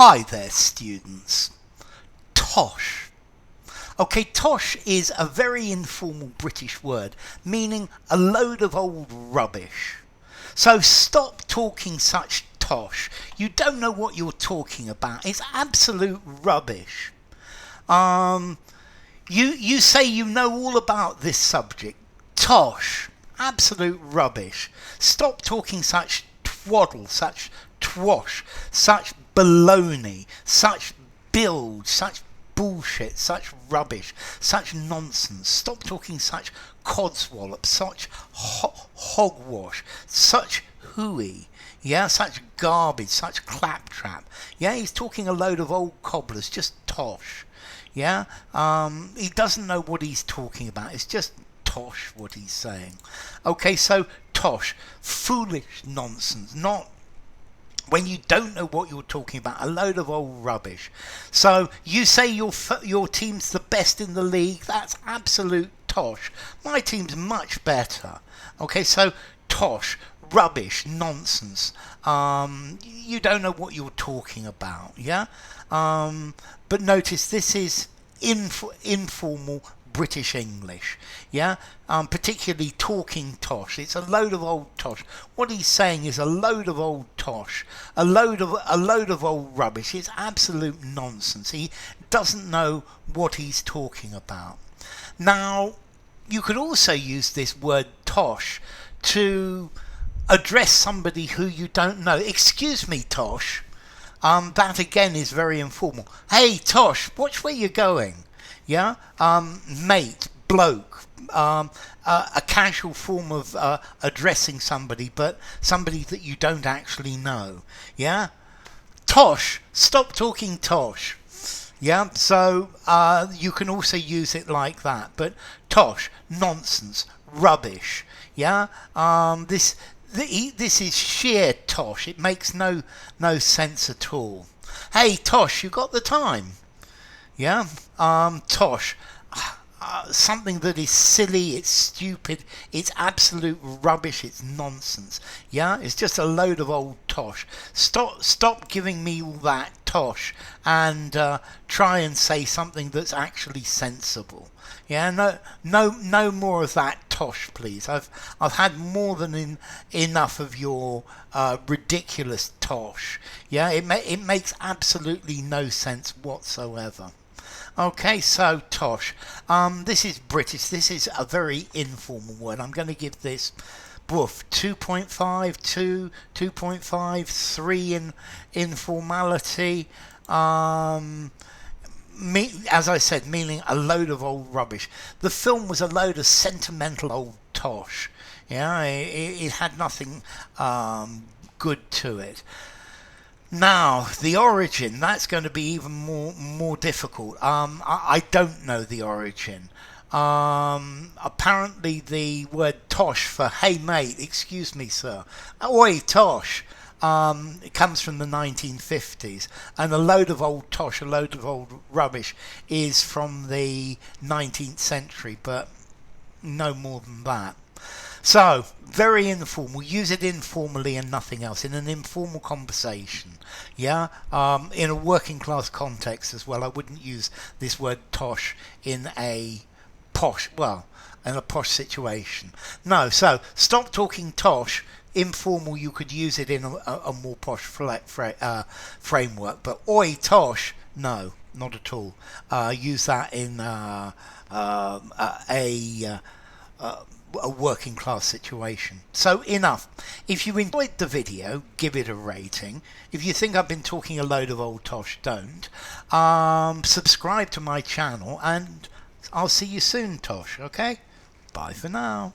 Hi there, students. Tosh. Okay, tosh is a very informal British word meaning a load of old rubbish. So stop talking such tosh. You don't know what you're talking about. It's absolute rubbish. You say you know all about this subject. Tosh. Absolute rubbish. Stop talking such twaddle, such twash, such baloney, such bilge, such bullshit, such rubbish, such nonsense. Stop talking such codswallop, such hogwash, such hooey. Yeah, such garbage, such claptrap. Yeah, he's talking a load of old cobblers, just tosh. Yeah, he doesn't know what he's talking about. It's just tosh what he's saying. Okay, so tosh, foolish nonsense, not when you don't know what you're talking about, a load of old rubbish. So you say your team's the best in the league. That's absolute tosh. My team's much better. Okay, so tosh, rubbish, nonsense. You don't know what you're talking about. Yeah. But notice this is informal British English, yeah, particularly talking tosh. It's a load of old tosh. What he's saying is a load of old tosh, a load of old rubbish. It's absolute nonsense. He doesn't know what he's talking about. Now, you could also use this word tosh to address somebody who you don't know. Excuse me, Tosh. That again is very informal. Hey, Tosh, watch where you're going. Yeah, mate, bloke, a casual form of addressing somebody, but somebody that you don't actually know. Yeah, tosh, stop talking tosh. Yeah, so you can also use it like that. But tosh, nonsense, rubbish. Yeah, this is sheer tosh. It makes no sense at all. Hey, Tosh, you got the time? Yeah, tosh, something that is silly, it's stupid, it's absolute rubbish, it's nonsense. Yeah, it's just a load of old tosh. Stop giving me all that tosh and try and say something that's actually sensible. Yeah, no more of that tosh, please. I've had more than enough of your ridiculous tosh. Yeah, it makes absolutely no sense whatsoever. Okay, so tosh. This is British. This is a very informal word. I'm going to give this 2.5, 2.5, 3 in informality. As I said, meaning a load of old rubbish. The film was a load of sentimental old tosh. Yeah, it had nothing good to it. Now, the origin, that's going to be even more difficult. I don't know the origin. Apparently the word tosh for hey mate, excuse me sir, oi tosh, it comes from the 1950s, and a load of old tosh, a load of old rubbish is from the 19th century, but no more than that. So, very informal. Use it informally and nothing else. In an informal conversation. Yeah? In a working class context as well. I wouldn't use this word tosh in a posh situation. No, so, stop talking tosh. Informal, you could use it in a more posh framework. But oi tosh, no, not at all. Use that in a working class situation. So enough. If you enjoyed the video, give it a rating. If you think I've been talking a load of old tosh, don't. Subscribe to my channel and I'll see you soon, Tosh, okay? Bye for now.